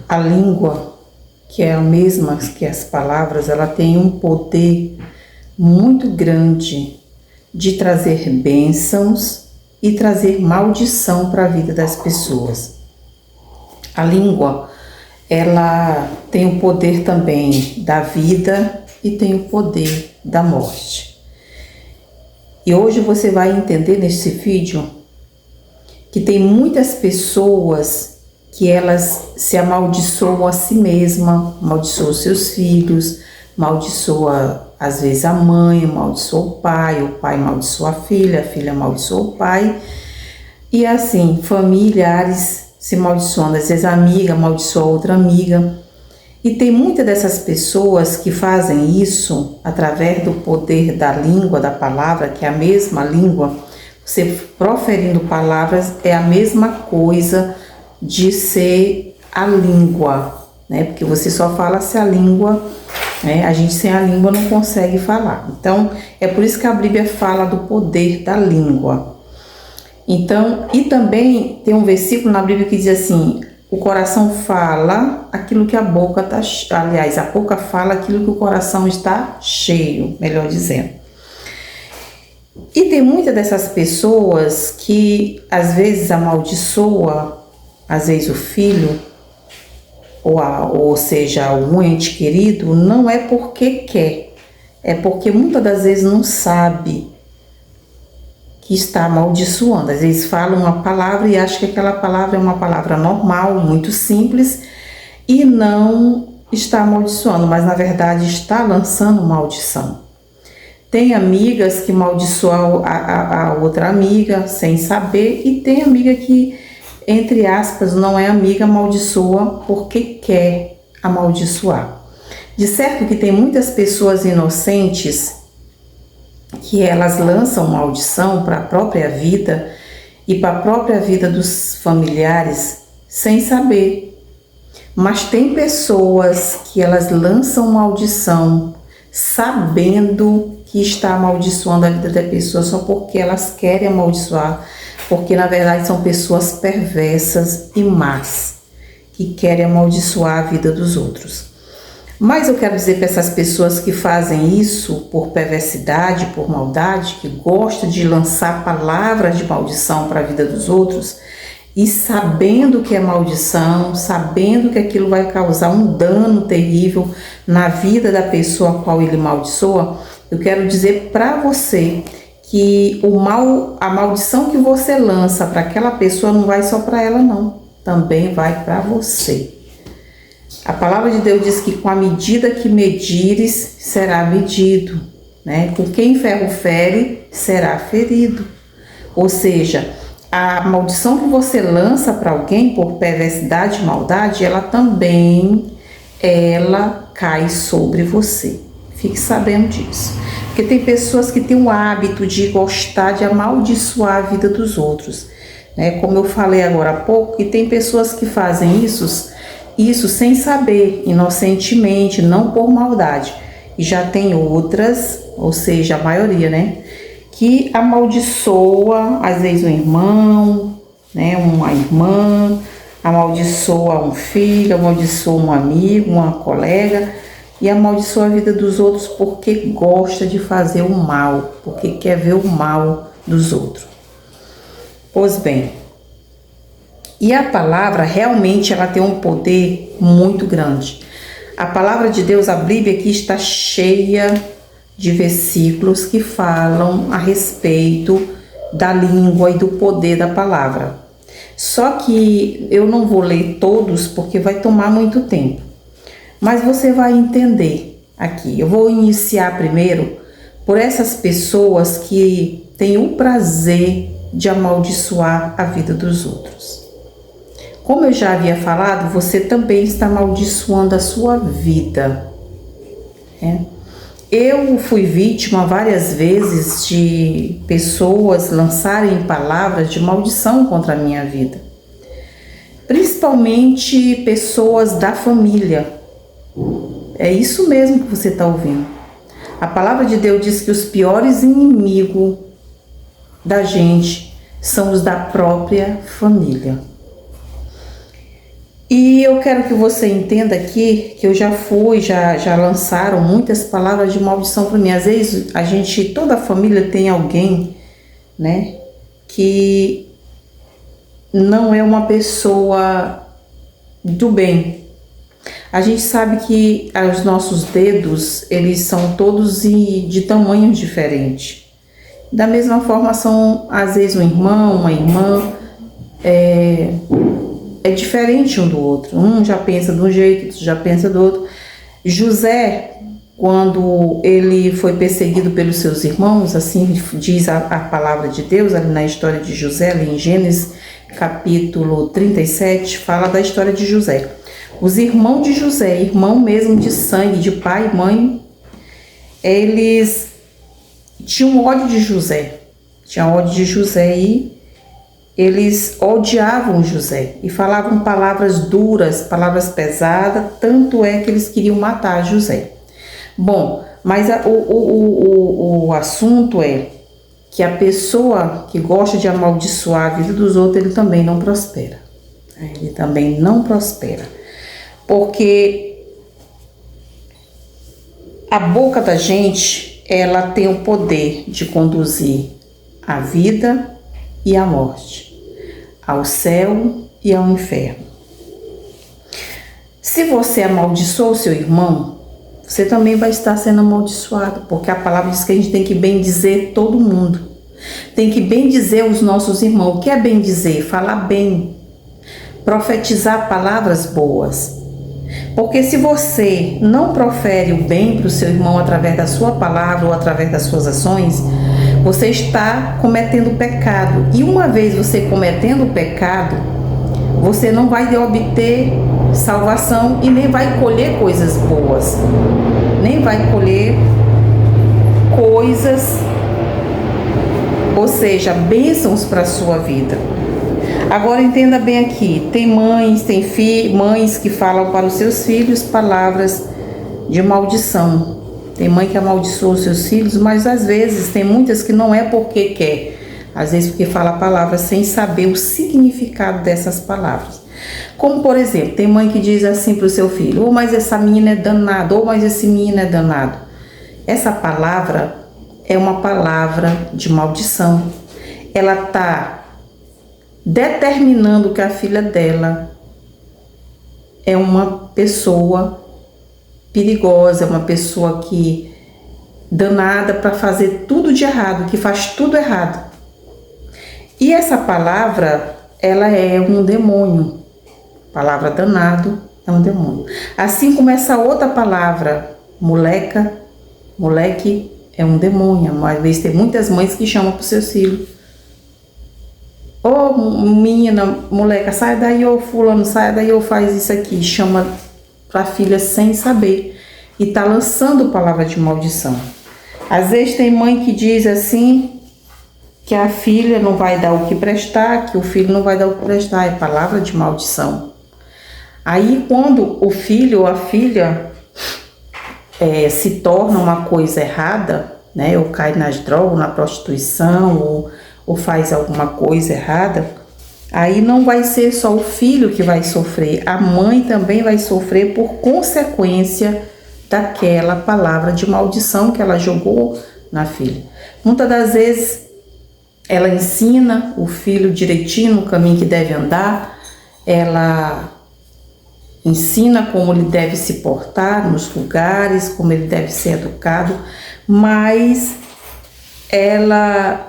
A língua, que é a mesma que as palavras, ela tem um poder muito grande de trazer bênçãos e trazer maldição para a vida das pessoas. A língua, ela tem o poder também da vida e tem o poder da morte. E hoje você vai entender nesse vídeo que tem muitas pessoas que elas se amaldiçoam a si mesma, amaldiçoam seus filhos, amaldiçoa às vezes a mãe, amaldiçoa o pai amaldiçoa a filha amaldiçoa o pai. E assim, familiares se amaldiçoando, às vezes a amiga amaldiçoa outra amiga. E tem muitas dessas pessoas que fazem isso através do poder da língua, da palavra, que é a mesma língua. Você proferindo palavras é a mesma coisa de ser a língua, né? Porque você só fala se a língua, né? A gente sem a língua não consegue falar. Então, é por isso que a Bíblia fala do poder da língua. Então, e também tem um versículo na Bíblia que diz assim: o coração fala aquilo que a boca está... Aliás, a boca fala aquilo que o coração está cheio, melhor dizendo. E tem muitas dessas pessoas que às vezes amaldiçoa, às vezes o filho, ou seja, um ente querido, não é porque quer, é porque muitas das vezes não sabe que está amaldiçoando. Às vezes fala uma palavra e acha que aquela palavra é uma palavra normal, muito simples, e não está amaldiçoando, mas na verdade está lançando maldição. Tem amigas que amaldiçoam a outra amiga sem saber, e tem amiga que, entre aspas, não é amiga, amaldiçoa porque quer amaldiçoar. De certo que tem muitas pessoas inocentes que elas lançam maldição para a própria vida e para a própria vida dos familiares sem saber. Mas tem pessoas que elas lançam maldição sabendo que está amaldiçoando a vida da pessoa só porque elas querem amaldiçoar, porque na verdade são pessoas perversas e más que querem amaldiçoar a vida dos outros. Mas eu quero dizer para essas pessoas que fazem isso por perversidade, por maldade, que gostam de lançar palavras de maldição para a vida dos outros, e sabendo que é maldição, sabendo que aquilo vai causar um dano terrível na vida da pessoa a qual ele amaldiçoa, eu quero dizer para você que a maldição que você lança para aquela pessoa não vai só para ela não, também vai para você. A palavra de Deus diz que com a medida que medires, será medido, né? Com quem ferro fere, será ferido. Ou seja, a maldição que você lança para alguém por perversidade e maldade, ela também cai sobre você. Fique sabendo disso. Porque tem pessoas que têm o hábito de gostar de amaldiçoar a vida dos outros, né? Como eu falei agora há pouco, que tem pessoas que fazem isso sem saber, inocentemente, não por maldade. E já tem outras, ou seja, a maioria, né, que amaldiçoa, às vezes um irmão, né, uma irmã, amaldiçoa um filho, amaldiçoa um amigo, uma colega, e amaldiçoa a vida dos outros porque gosta de fazer o mal, porque quer ver o mal dos outros. Pois bem, e a palavra realmente ela tem um poder muito grande. A palavra de Deus, a Bíblia aqui está cheia de versículos que falam a respeito da língua e do poder da palavra. Só que eu não vou ler todos porque vai tomar muito tempo. Mas você vai entender aqui. Eu vou iniciar primeiro por essas pessoas que têm o prazer de amaldiçoar a vida dos outros. Como eu já havia falado, você também está amaldiçoando a sua vida, né? Eu fui vítima várias vezes de pessoas lançarem palavras de maldição contra a minha vida. Principalmente pessoas da família. É isso mesmo que você está ouvindo. A palavra de Deus diz que os piores inimigos da gente são os da própria família. E eu quero que você entenda aqui que eu já lançaram muitas palavras de maldição para mim. Às vezes toda a família tem alguém, né, que não é uma pessoa do bem. A gente sabe que os nossos dedos, eles são todos de tamanhos diferentes. Da mesma forma são, às vezes, um irmão, uma irmã, é diferente um do outro. Um já pensa de um jeito, outro já pensa do outro. José, quando ele foi perseguido pelos seus irmãos, assim diz a palavra de Deus, ali na história de José, ali em Gênesis, capítulo 37, fala da história de José. Os irmãos de José, irmão mesmo de sangue, de pai e mãe, eles tinham ódio de José. Tinham ódio de José e eles odiavam José e falavam palavras duras, palavras pesadas, tanto é que eles queriam matar José. Bom, mas o assunto é que a pessoa que gosta de amaldiçoar a vida dos outros, ele também não prospera. Ele também não prospera. Porque a boca da gente, ela tem o poder de conduzir a vida e a morte, ao céu e ao inferno. Se você amaldiçoa o seu irmão, você também vai estar sendo amaldiçoado, porque a palavra diz que a gente tem que bendizer todo mundo. Tem que bendizer os nossos irmãos. O que é bendizer? Falar bem, profetizar palavras boas. Porque se você não profere o bem para o seu irmão através da sua palavra ou através das suas ações, você está cometendo pecado. E uma vez você cometendo o pecado, você não vai obter salvação e nem vai colher coisas boas. Nem vai colher coisas, ou seja, bênçãos para a sua vida. Agora entenda bem aqui, tem mães que falam para os seus filhos palavras de maldição. Tem mãe que amaldiçoa os seus filhos, mas às vezes tem muitas que não é porque quer. Às vezes porque fala palavras sem saber o significado dessas palavras. Como por exemplo, tem mãe que diz assim para o seu filho: "Oh, mas essa menina é danada", ou "mas esse menino é danado". Essa palavra é uma palavra de maldição. Ela está determinando que a filha dela é uma pessoa perigosa, uma pessoa que danada para fazer tudo de errado, que faz tudo errado. E essa palavra, ela é um demônio. A palavra danado é um demônio. Assim como essa outra palavra, moleca, moleque, é um demônio. Às vezes tem muitas mães que chamam para os seus filhos: "Ô menina, moleca, sai daí, ô fulano, sai daí, ou faz isso aqui". Chama para a filha sem saber e está lançando palavra de maldição. Às vezes tem mãe que diz assim que a filha não vai dar o que prestar, que o filho não vai dar o que prestar, é palavra de maldição. Aí quando o filho ou a filha se torna uma coisa errada, né, ou cai nas drogas, na prostituição, ou faz alguma coisa errada, aí não vai ser só o filho que vai sofrer, a mãe também vai sofrer por consequência daquela palavra de maldição que ela jogou na filha. Muitas das vezes ela ensina o filho direitinho no caminho que deve andar, ela ensina como ele deve se portar nos lugares, como ele deve ser educado, mas ela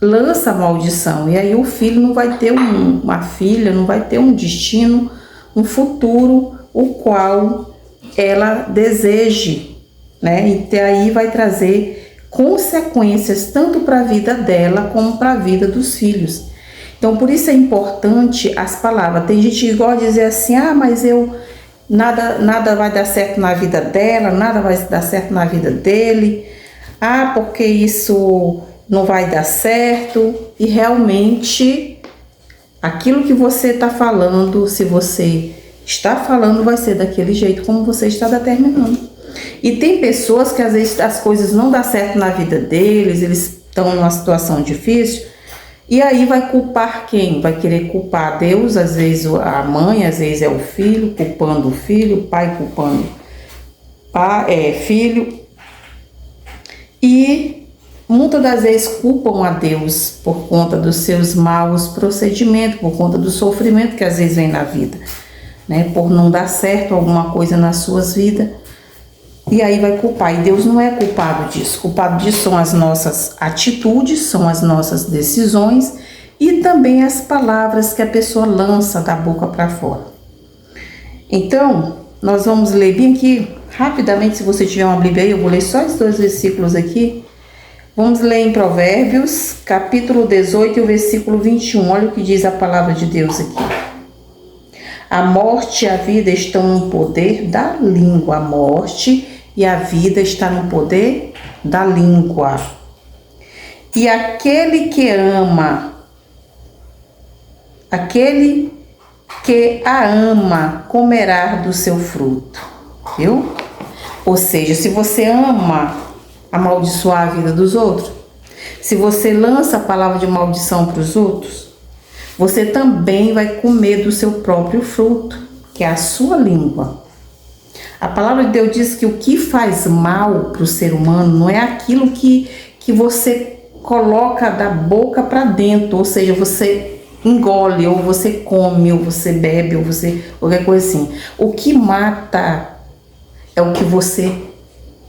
lança a maldição, e aí o filho não vai ter uma filha, não vai ter um destino, um futuro, o qual ela deseje, né? E aí vai trazer consequências tanto para a vida dela como para a vida dos filhos. Então por isso é importante as palavras. Tem gente que gosta de dizer assim: "Ah, mas nada vai dar certo na vida dela, nada vai dar certo na vida dele. Ah, porque isso não vai dar certo". E realmente aquilo que você está falando, se você está falando, vai ser daquele jeito como você está determinando. E tem pessoas que às vezes as coisas não dão certo na vida deles, eles estão numa situação difícil, E aí vai culpar quem? Vai querer culpar Deus, às vezes a mãe, às vezes é o filho, culpando o filho, o pai culpando filho. E muitas das vezes culpam a Deus por conta dos seus maus procedimentos, por conta do sofrimento que às vezes vem na vida, né? Por não dar certo alguma coisa nas suas vidas. E aí vai culpar. E Deus não é culpado disso. Culpado disso são as nossas atitudes, são as nossas decisões e também as palavras que a pessoa lança da boca para fora. Então, nós vamos ler bem aqui, rapidamente, se você tiver uma Bíblia aí, eu vou ler só esses 2 versículos aqui. Vamos ler em Provérbios, capítulo 18 e o versículo 21. Olha o que diz a palavra de Deus aqui. A morte e a vida estão no poder da língua. A morte e a vida está no poder da língua. E aquele que a ama, comerá do seu fruto. Viu? Ou seja, se você ama amaldiçoar a vida dos outros, se você lança a palavra de maldição para os outros, você também vai comer do seu próprio fruto, que é a sua língua. A palavra de Deus diz que o que faz mal para o ser humano não é aquilo que você coloca da boca para dentro, ou seja, você engole, ou você come, ou você bebe, ou você qualquer coisa assim. O que mata é o que você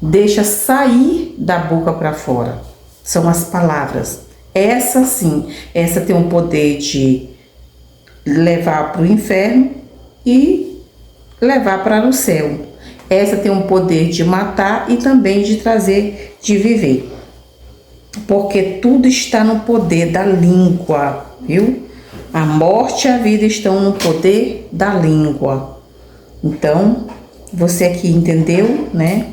deixa sair da boca para fora. São as palavras. Essa sim, essa tem o poder de levar para o inferno e levar para o céu. Essa tem o poder de matar e também de trazer, de viver. Porque tudo está no poder da língua, viu? A morte e a vida estão no poder da língua. Então, você aqui entendeu, né?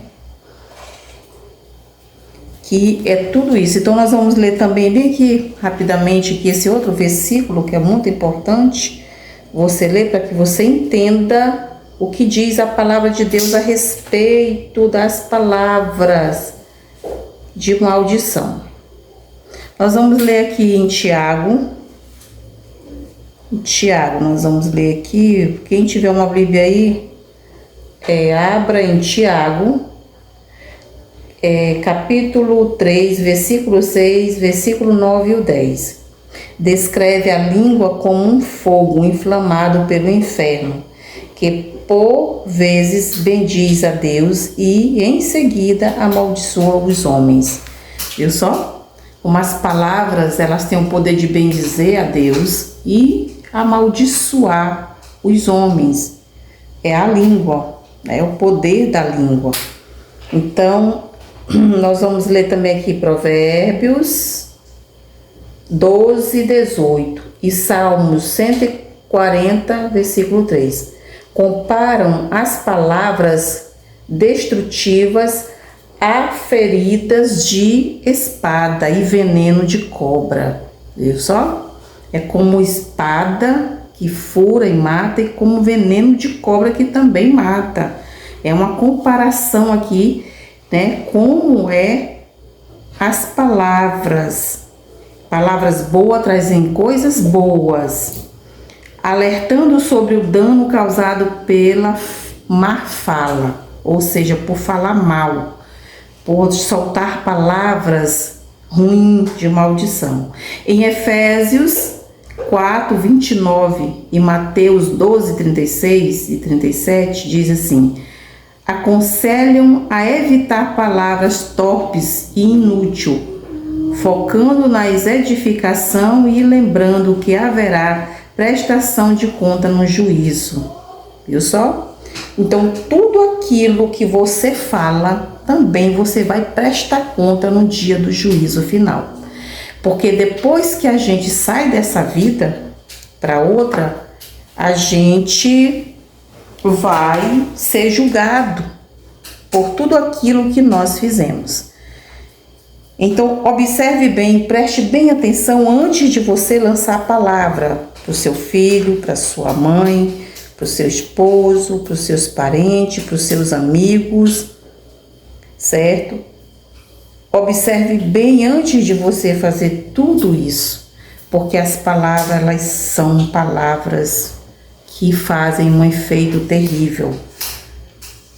Que é tudo isso. Então, nós vamos ler também bem aqui, rapidamente, aqui esse outro versículo, que é muito importante. Você lê para que você entenda o que diz a palavra de Deus a respeito das palavras de maldição. Nós vamos ler aqui em Tiago. Nós vamos ler aqui. Quem tiver uma Bíblia aí, abra em Tiago, capítulo 3, versículo 6, versículo 9 e o 10. Descreve a língua como um fogo inflamado pelo inferno, que por vezes bendiz a Deus e em seguida amaldiçoa os homens. Viu só? Como as palavras, elas têm o poder de bendizer a Deus e amaldiçoar os homens. É a língua, é o poder da língua. Então, nós vamos ler também aqui Provérbios 12, 18 e Salmos 140, versículo 3. Comparam as palavras destrutivas a feridas de espada e veneno de cobra. Viu só? É como espada que fura e mata e como veneno de cobra que também mata. É uma comparação aqui, né? Como as palavras. Palavras boas trazem coisas boas, alertando sobre o dano causado pela má fala, ou seja, por falar mal, por soltar palavras ruins de maldição. Em Efésios 4, 29 e Mateus 12, 36 e 37 diz assim: aconselham a evitar palavras torpes e inúteis, focando na edificação e lembrando que haverá prestação de conta no juízo. Viu só? Então, tudo aquilo que você fala, também você vai prestar conta no dia do juízo final. Porque depois que a gente sai dessa vida para outra, a gente vai ser julgado por tudo aquilo que nós fizemos. Então, observe bem, preste bem atenção antes de você lançar a palavra para o seu filho, para sua mãe, para o seu esposo, para os seus parentes, para os seus amigos, certo? Observe bem antes de você fazer tudo isso, porque as palavras, elas são palavras que fazem um efeito terrível,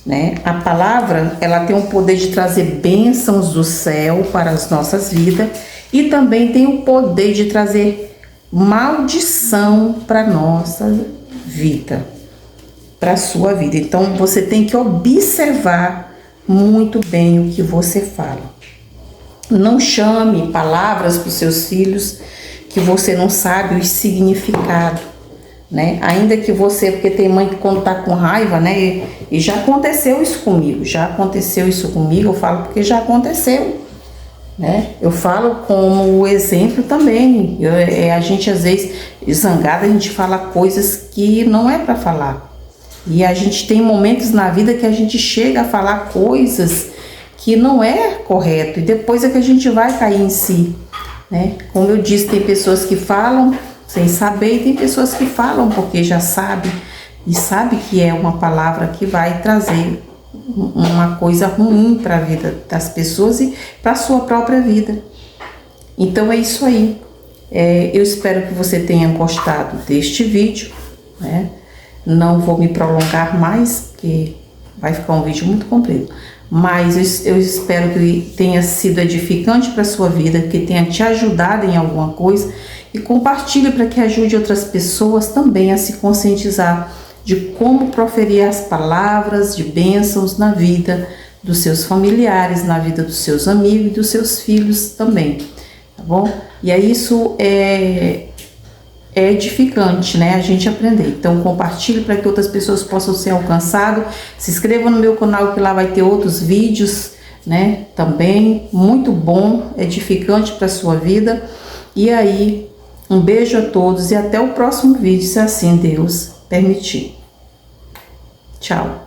né? A palavra, ela tem o poder de trazer bênçãos do céu para as nossas vidas e também tem o poder de trazer maldição para a nossa vida, para a sua vida. Então, você tem que observar muito bem o que você fala. Não chame palavras para os seus filhos que você não sabe o significado, né? Ainda que você, porque tem mãe que quando tá com raiva, né? E já aconteceu isso comigo, eu falo porque já aconteceu, né? Eu falo como exemplo também. A gente às vezes, zangada, a gente fala coisas que não é para falar. E a gente tem momentos na vida que a gente chega a falar coisas que não é correto, e depois é que a gente vai cair em si, né? Como eu disse, tem pessoas que falam sem saber e tem pessoas que falam porque já sabe e sabe que é uma palavra que vai trazer uma coisa ruim para a vida das pessoas e para a sua própria vida. Então é isso aí. Eu espero que você tenha gostado deste vídeo, né? Não vou me prolongar mais, porque vai ficar um vídeo muito comprido. Mas eu espero que tenha sido edificante para a sua vida, que tenha te ajudado em alguma coisa, e compartilhe para que ajude outras pessoas também a se conscientizar de como proferir as palavras de bênçãos na vida dos seus familiares, na vida dos seus amigos e dos seus filhos também, tá bom? E aí isso é edificante, né? A gente aprender. Então compartilhe para que outras pessoas possam ser alcançadas. Se inscreva no meu canal que lá vai ter outros vídeos, né? Também muito bom, edificante para a sua vida. E aí, um beijo a todos e até o próximo vídeo, se assim Deus permitir. Tchau.